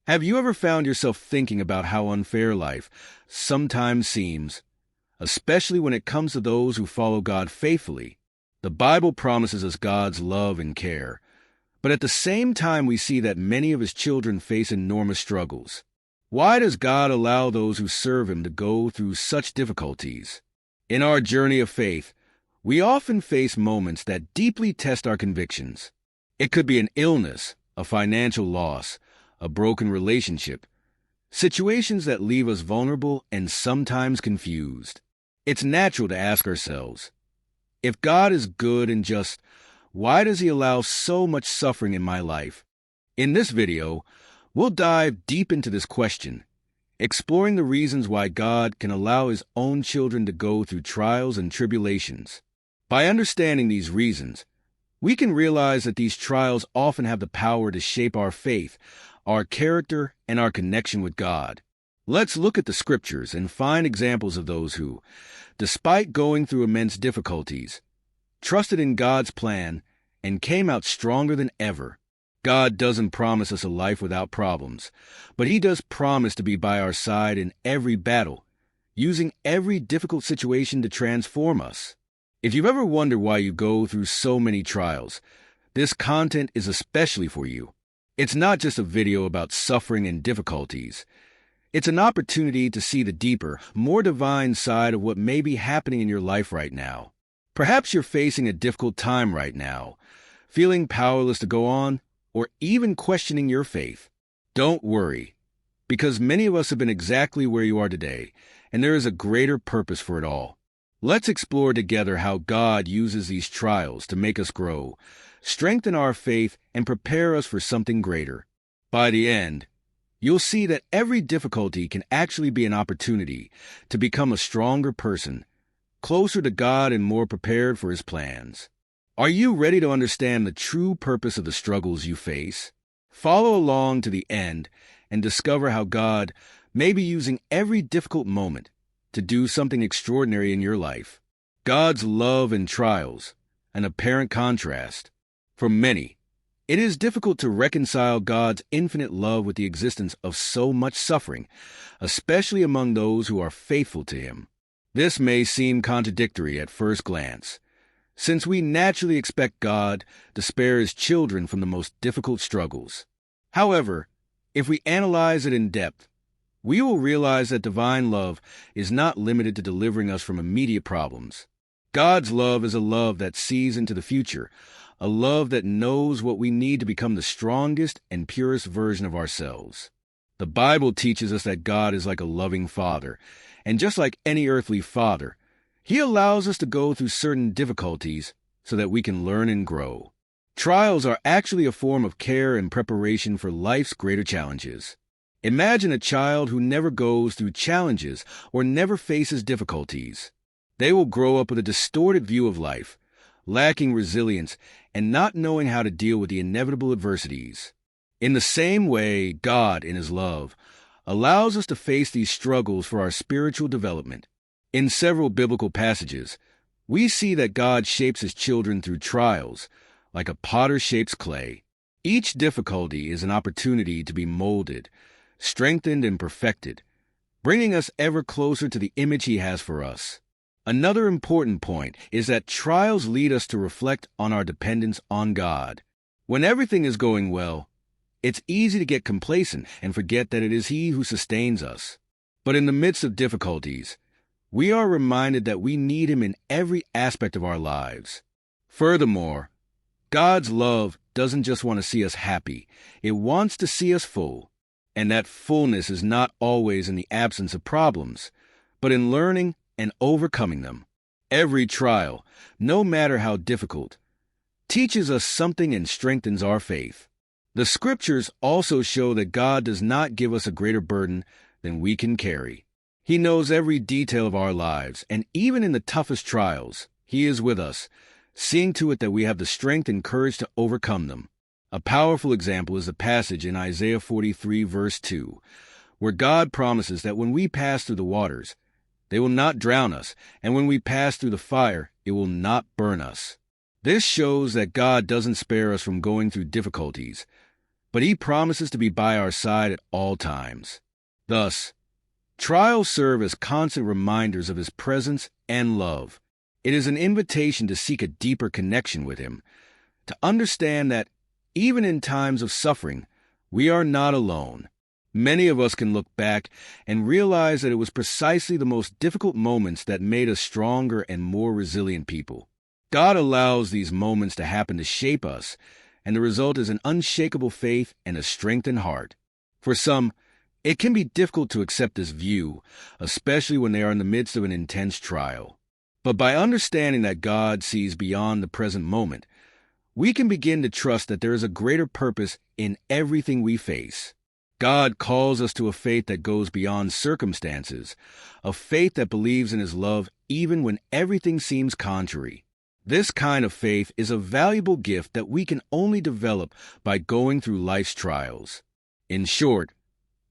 Have you ever found yourself thinking about how unfair life sometimes seems, especially when it comes to those who follow God faithfully? The Bible promises us God's love and care, but at the same time we see that many of His children face enormous struggles. Why does God allow those who serve Him to go through such difficulties? In our journey of faith, we often face moments that deeply test our convictions. It could be an illness, a financial loss, a broken relationship, situations that leave us vulnerable and sometimes confused. It's natural to ask ourselves, if God is good and just, why does He allow so much suffering in my life? In this video, we'll dive deep into this question, exploring the reasons why God can allow His own children to go through trials and tribulations. By understanding these reasons, we can realize that these trials often have the power to shape our faith, our character, and our connection with God. Let's look at the scriptures and find examples of those who, despite going through immense difficulties, trusted in God's plan and came out stronger than ever. God doesn't promise us a life without problems, but He does promise to be by our side in every battle, using every difficult situation to transform us. If you've ever wondered why you go through so many trials, this content is especially for you. It's not just a video about suffering and difficulties. It's an opportunity to see the deeper, more divine side of what may be happening in your life right now. Perhaps you're facing a difficult time right now, feeling powerless to go on, or even questioning your faith. Don't worry, because many of us have been exactly where you are today, and there is a greater purpose for it all. Let's explore together how God uses these trials to make us grow, strengthen our faith, and prepare us for something greater. By the end, you'll see that every difficulty can actually be an opportunity to become a stronger person, closer to God and more prepared for His plans. Are you ready to understand the true purpose of the struggles you face? Follow along to the end and discover how God may be using every difficult moment to do something extraordinary in your life. God's love and trials, an apparent contrast. For many, it is difficult to reconcile God's infinite love with the existence of so much suffering, especially among those who are faithful to Him. This may seem contradictory at first glance, since we naturally expect God to spare His children from the most difficult struggles. However, if we analyze it in depth, we will realize that divine love is not limited to delivering us from immediate problems. God's love is a love that sees into the future, a love that knows what we need to become the strongest and purest version of ourselves. The Bible teaches us that God is like a loving father, and just like any earthly father, He allows us to go through certain difficulties so that we can learn and grow. Trials are actually a form of care and preparation for life's greater challenges. Imagine a child who never goes through challenges or never faces difficulties. They will grow up with a distorted view of life, lacking resilience and not knowing how to deal with the inevitable adversities. In the same way, God, in His love, allows us to face these struggles for our spiritual development. In several biblical passages, we see that God shapes His children through trials, like a potter shapes clay. Each difficulty is an opportunity to be molded, strengthened, and perfected, bringing us ever closer to the image He has for us. Another important point is that trials lead us to reflect on our dependence on God. When everything is going well, it's easy to get complacent and forget that it is He who sustains us. But in the midst of difficulties, we are reminded that we need Him in every aspect of our lives. Furthermore, God's love doesn't just want to see us happy, it wants to see us full. And that fullness is not always in the absence of problems, but in learning and overcoming them. Every trial, no matter how difficult, teaches us something and strengthens our faith. The scriptures also show that God does not give us a greater burden than we can carry. He knows every detail of our lives, and even in the toughest trials, He is with us, seeing to it that we have the strength and courage to overcome them. A powerful example is the passage in Isaiah 43, verse 2, where God promises that when we pass through the waters, they will not drown us, and when we pass through the fire, it will not burn us. This shows that God doesn't spare us from going through difficulties, but He promises to be by our side at all times. Thus, trials serve as constant reminders of His presence and love. It is an invitation to seek a deeper connection with Him, to understand that even in times of suffering, we are not alone. Many of us can look back and realize that it was precisely the most difficult moments that made us stronger and more resilient people. God allows these moments to happen to shape us, and the result is an unshakable faith and a strengthened heart. For some, it can be difficult to accept this view, especially when they are in the midst of an intense trial. But by understanding that God sees beyond the present moment, we can begin to trust that there is a greater purpose in everything we face. God calls us to a faith that goes beyond circumstances, a faith that believes in His love even when everything seems contrary. This kind of faith is a valuable gift that we can only develop by going through life's trials. In short,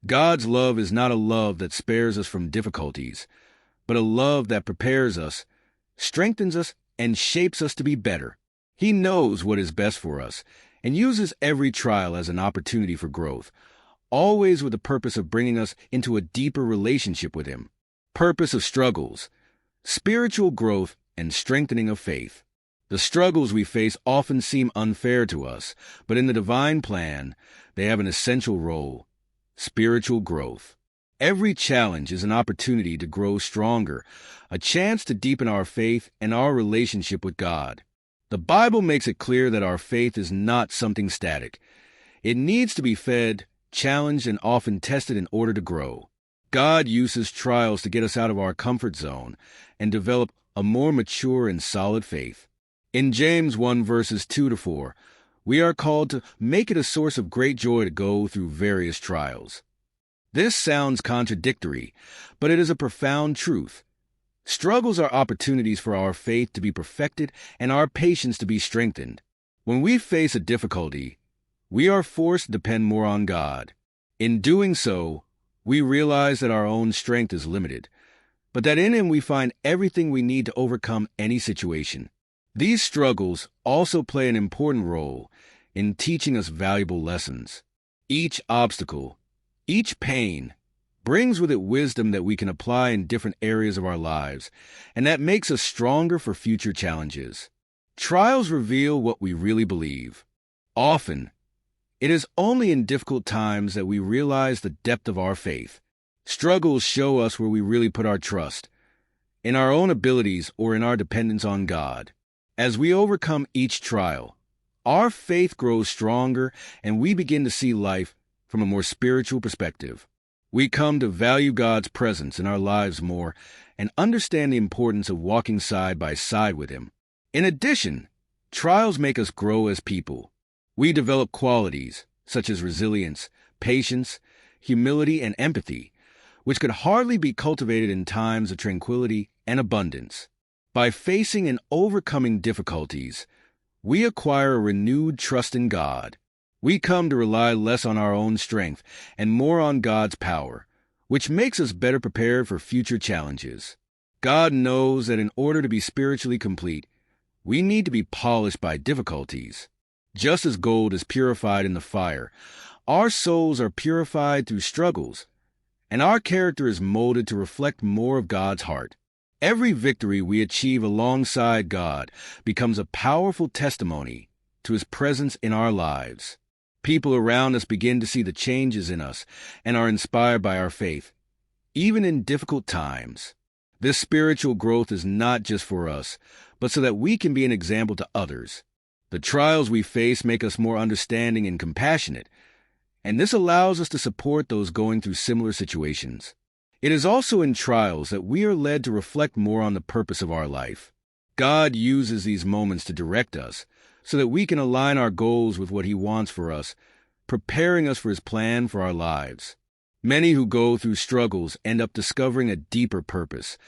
God's love is not a love that spares us from difficulties, but a love that prepares us, strengthens us, and shapes us to be better. He knows what is best for us and uses every trial as an opportunity for growth, always with the purpose of bringing us into a deeper relationship with Him. Purpose of struggles, spiritual growth, and strengthening of faith. The struggles we face often seem unfair to us, but in the divine plan, they have an essential role: spiritual growth. Every challenge is an opportunity to grow stronger, a chance to deepen our faith and our relationship with God. The Bible makes it clear that our faith is not something static. It needs to be fed, challenged, and often tested in order to grow. God uses trials to get us out of our comfort zone and develop a more mature and solid faith. In James 1 verses 2-4, we are called to make it a source of great joy to go through various trials. This sounds contradictory, but it is a profound truth. Struggles are opportunities for our faith to be perfected and our patience to be strengthened. When we face a difficulty, we are forced to depend more on God. In doing so, we realize that our own strength is limited, but that in Him we find everything we need to overcome any situation. These struggles also play an important role in teaching us valuable lessons. Each obstacle, each pain, brings with it wisdom that we can apply in different areas of our lives, and that makes us stronger for future challenges. Trials reveal what we really believe. Often, it is only in difficult times that we realize the depth of our faith. Struggles show us where we really put our trust, in our own abilities or in our dependence on God. As we overcome each trial, our faith grows stronger and we begin to see life from a more spiritual perspective. We come to value God's presence in our lives more and understand the importance of walking side by side with Him. In addition, trials make us grow as people. We develop qualities such as resilience, patience, humility, and empathy, which could hardly be cultivated in times of tranquility and abundance. By facing and overcoming difficulties, we acquire a renewed trust in God. We come to rely less on our own strength and more on God's power, which makes us better prepared for future challenges. God knows that in order to be spiritually complete, we need to be polished by difficulties. Just as gold is purified in the fire, our souls are purified through struggles, and our character is molded to reflect more of God's heart. Every victory we achieve alongside God becomes a powerful testimony to His presence in our lives. People around us begin to see the changes in us and are inspired by our faith, even in difficult times. This spiritual growth is not just for us, but so that we can be an example to others. The trials we face make us more understanding and compassionate, and this allows us to support those going through similar situations. It is also in trials that we are led to reflect more on the purpose of our life. God uses these moments to direct us so that we can align our goals with what He wants for us, preparing us for His plan for our lives. Many who go through struggles end up discovering a deeper purpose,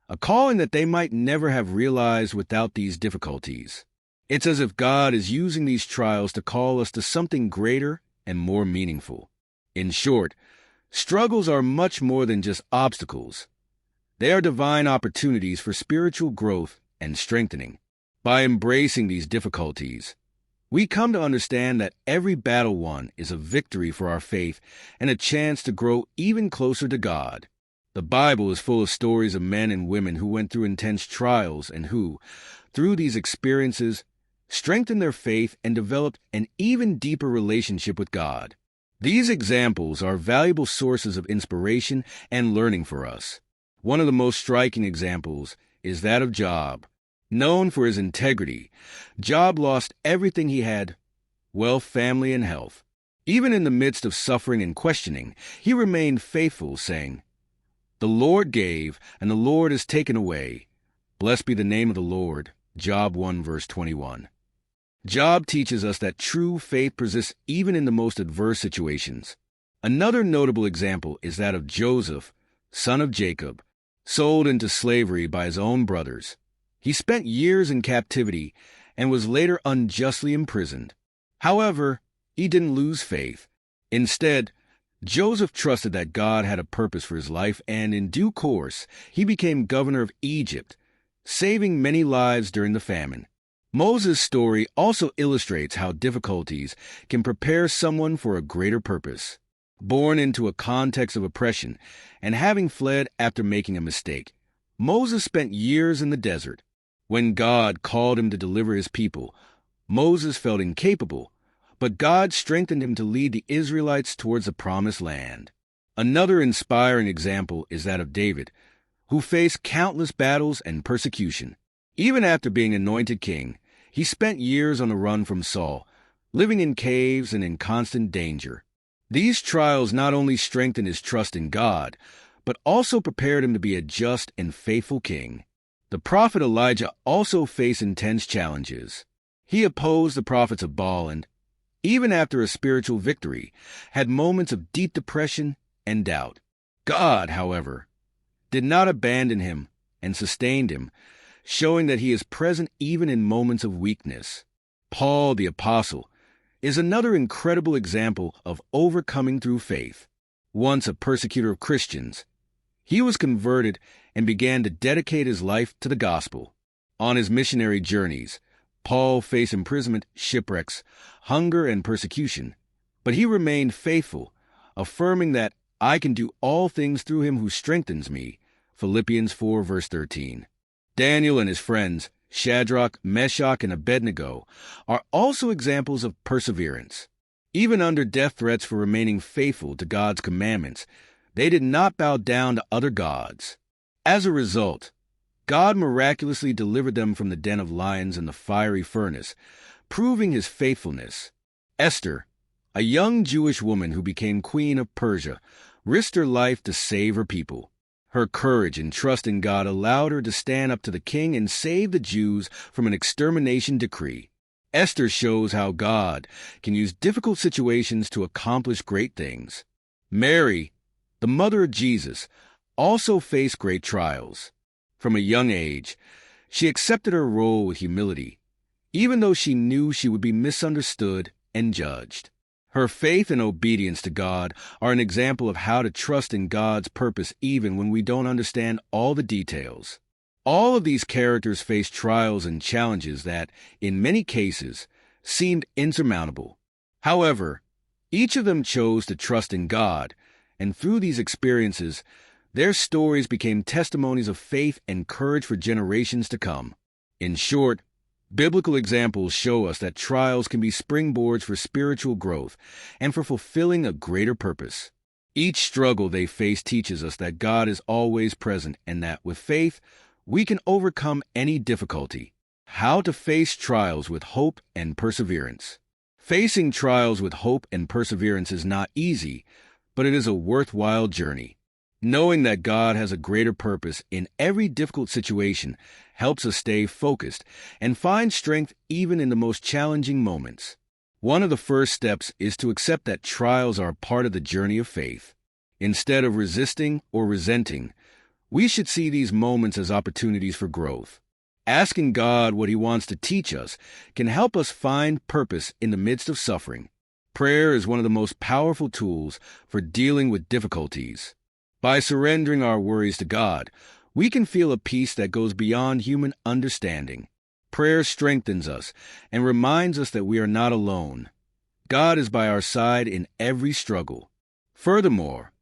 a calling that they might never have realized without these difficulties. It's as if God is using these trials to call us to something greater and more meaningful. In short, struggles are much more than just obstacles. They are divine opportunities for spiritual growth and strengthening. By embracing these difficulties, We come to understand that every battle won is a victory for our faith and a chance to grow even closer to God. The Bible is full of stories of men and women who went through intense trials and who, through these experiences, strengthened their faith and developed an even deeper relationship with God. These examples are valuable sources of inspiration and learning for us. One of the most striking examples is that of Job. Known for his integrity, Job lost everything he had: wealth, family, and health. Even in the midst of suffering and questioning, he remained faithful, saying, "The Lord gave, and the Lord has taken away. Blessed be the name of the Lord." Job 1 verse 21. Job teaches us that true faith persists even in the most adverse situations. Another notable example is that of Joseph, son of Jacob, sold into slavery by his own brothers. He spent years in captivity and was later unjustly imprisoned. However, he didn't lose faith. Instead, Joseph trusted that God had a purpose for his life, and in due course, he became governor of Egypt, saving many lives during the famine. Moses' story also illustrates how difficulties can prepare someone for a greater purpose. Born into a context of oppression and having fled after making a mistake, Moses spent years in the desert. When God called him to deliver his people, Moses felt incapable, but God strengthened him to lead the Israelites towards the promised land. Another inspiring example is that of David, who faced countless battles and persecution. Even after being anointed king, he spent years on the run from Saul, living in caves and in constant danger. These trials not only strengthened his trust in God, but also prepared him to be a just and faithful king. The prophet Elijah also faced intense challenges. He opposed the prophets of Baal and, even after a spiritual victory, had moments of deep depression and doubt. God, however, did not abandon him and sustained him, showing that he is present even in moments of weakness. Paul the Apostle is another incredible example of overcoming through faith. Once a persecutor of Christians, he was converted and began to dedicate his life to the gospel. On his missionary journeys, Paul faced imprisonment, shipwrecks, hunger, and persecution, but he remained faithful, affirming that I can do all things through him who strengthens me. Philippians 4 verse 13. Daniel and his friends, Shadrach, Meshach, and Abednego, are also examples of perseverance. Even under death threats for remaining faithful to God's commandments, they did not bow down to other gods. As a result, God miraculously delivered them from the den of lions and the fiery furnace, proving his faithfulness. Esther, a young Jewish woman who became queen of Persia, risked her life to save her people. Her courage and trust in God allowed her to stand up to the king and save the Jews from an extermination decree. Esther shows how God can use difficult situations to accomplish great things. Mary, the mother of Jesus, also faced great trials. From a young age, she accepted her role with humility, even though she knew she would be misunderstood and judged. Her faith and obedience to God are an example of how to trust in God's purpose even when we don't understand all the details. All of these characters faced trials and challenges that, in many cases, seemed insurmountable. However, each of them chose to trust in God, and through these experiences, their stories became testimonies of faith and courage for generations to come. In short, biblical examples show us that trials can be springboards for spiritual growth and for fulfilling a greater purpose. Each struggle they face teaches us that God is always present and that, with faith, we can overcome any difficulty. How to face trials with hope and perseverance. Facing trials with hope and perseverance is not easy, but it is a worthwhile journey. Knowing that God has a greater purpose in every difficult situation helps us stay focused and find strength even in the most challenging moments. One of the first steps is to accept that trials are part of the journey of faith. Instead of resisting or resenting, we should see these moments as opportunities for growth. Asking God what He wants to teach us can help us find purpose in the midst of suffering. Prayer is one of the most powerful tools for dealing with difficulties. By surrendering our worries to God, we can feel a peace that goes beyond human understanding. Prayer strengthens us and reminds us that we are not alone. God is by our side in every struggle. Furthermore,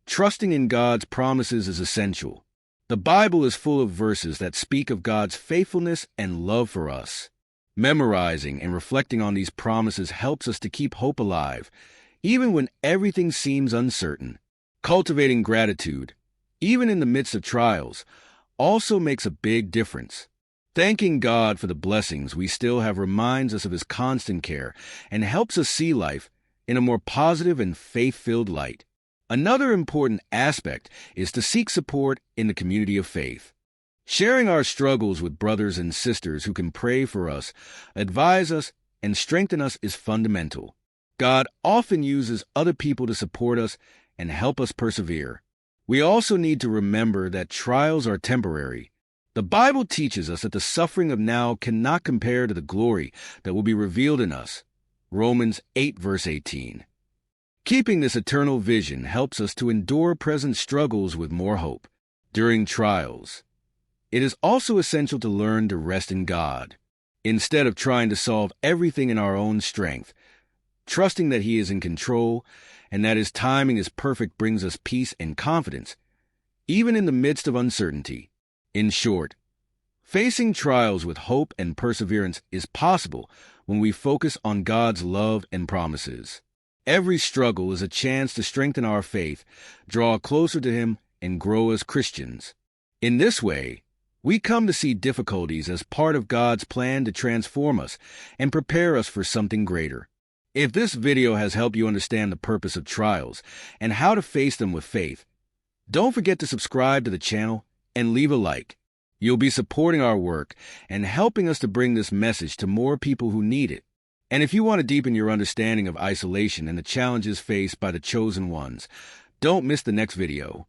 trusting in God's promises is essential. The Bible is full of verses that speak of God's faithfulness and love for us. Memorizing and reflecting on these promises helps us to keep hope alive, even when everything seems uncertain. Cultivating gratitude, even in the midst of trials, also makes a big difference. Thanking God for the blessings we still have reminds us of His constant care and helps us see life in a more positive and faith-filled light. Another important aspect is to seek support in the community of faith. Sharing our struggles with brothers and sisters who can pray for us, advise us, and strengthen us is fundamental. God often uses other people to support us and help us persevere. We also need to remember that trials are temporary. The Bible teaches us that the suffering of now cannot compare to the glory that will be revealed in us. Romans 8, verse 18. Keeping this eternal vision helps us to endure present struggles with more hope. During trials, it is also essential to learn to rest in God. Instead of trying to solve everything in our own strength, trusting that He is in control and that His timing is perfect brings us peace and confidence, even in the midst of uncertainty. In short, facing trials with hope and perseverance is possible when we focus on God's love and promises. Every struggle is a chance to strengthen our faith, draw closer to Him, and grow as Christians. In this way, we come to see difficulties as part of God's plan to transform us and prepare us for something greater. If this video has helped you understand the purpose of trials and how to face them with faith, don't forget to subscribe to the channel and leave a like. You'll be supporting our work and helping us to bring this message to more people who need it. And if you want to deepen your understanding of isolation and the challenges faced by the chosen ones, don't miss the next video.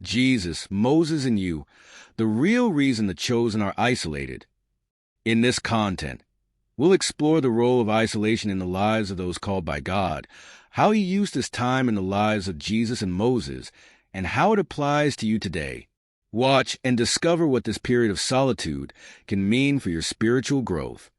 Jesus, Moses, and you, the real reason the chosen are isolated. In this content, we'll explore the role of isolation in the lives of those called by God, how He used His time in the lives of Jesus and Moses, and how it applies to you today. Watch and discover what this period of solitude can mean for your spiritual growth.